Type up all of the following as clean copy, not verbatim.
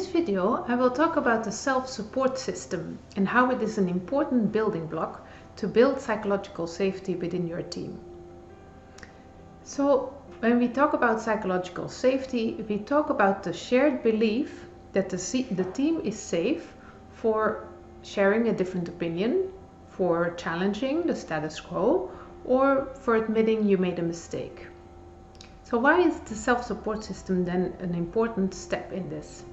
this video, I will talk about the self-support system and how it is an important building block to build psychological safety within your team. So, when we talk about psychological safety, we talk about the shared belief that the team is safe for sharing a different opinion, for challenging the status quo, or for admitting you made a mistake. So why is the self-support system then an important step in this?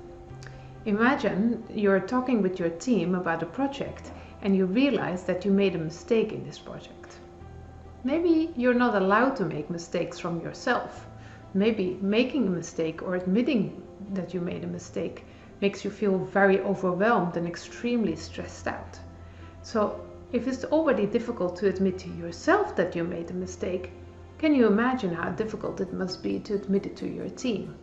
Imagine you're talking with your team about a project and you realize that you made a mistake in this project. Maybe you're not allowed to make mistakes from yourself. Maybe making a mistake or admitting that you made a mistake makes you feel very overwhelmed and extremely stressed out. So if it's already difficult to admit to yourself that you made a mistake, can you imagine how difficult it must be to admit it to your team?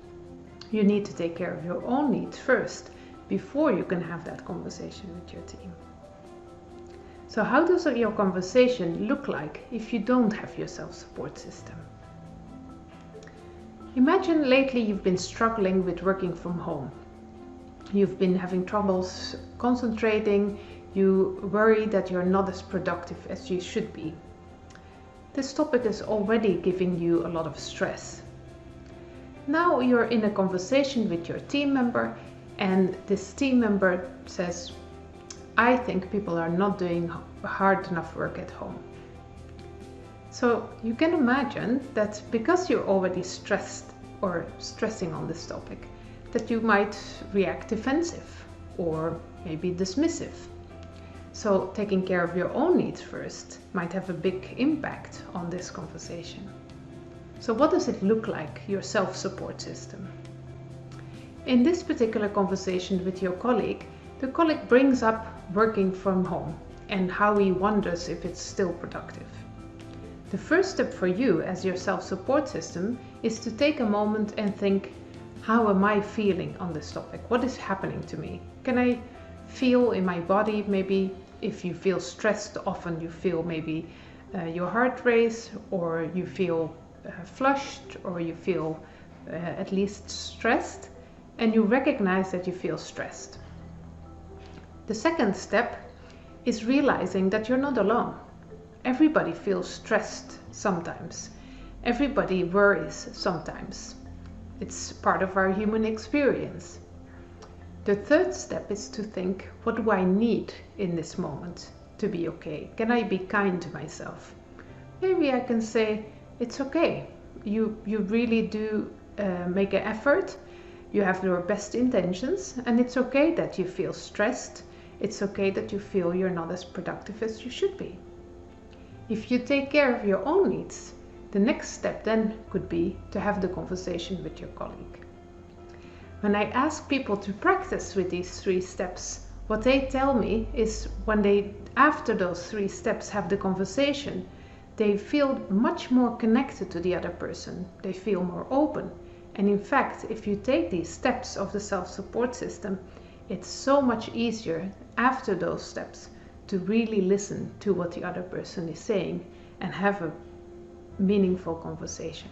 You need to take care of your own needs first before you can have that conversation with your team. So how does your conversation look like if you don't have your self-support system? Imagine lately you've been struggling with working from home. You've been having troubles concentrating, you worry that you're not as productive as you should be. This topic is already giving you a lot of stress. Now you're in a conversation with your team member and this team member says, I think people are not doing hard enough work at home. So you can imagine that because you're already stressed or stressing on this topic, that you might react defensive or maybe dismissive. So taking care of your own needs first might have a big impact on this conversation. So what does it look like, your self-support system? In this particular conversation with your colleague, the colleague brings up working from home and how he wonders if it's still productive. The first step for you as your self-support system is to take a moment and think, how am I feeling on this topic? What is happening to me? Can I feel in my body? Maybe if you feel stressed, often you feel maybe your heart race, or you feel flushed, or you feel at least stressed, and you recognize that you feel stressed. The second step is realizing that you're not alone. Everybody feels stressed sometimes. Everybody worries sometimes. It's part of our human experience. The third step is to think, what do I need in this moment to be okay? Can I be kind to myself? Maybe I can say, it's okay. You really do make an effort. You have your best intentions, and it's okay that you feel stressed. It's okay that you feel you're not as productive as you should be. If you take care of your own needs, the next step then could be to have the conversation with your colleague. When I ask people to practice with these 3 steps, what they tell me is when they, after those 3 steps, have the conversation, they feel much more connected to the other person. They feel more open. And in fact, if you take these steps of the self-support system, it's so much easier after those steps to really listen to what the other person is saying and have a meaningful conversation.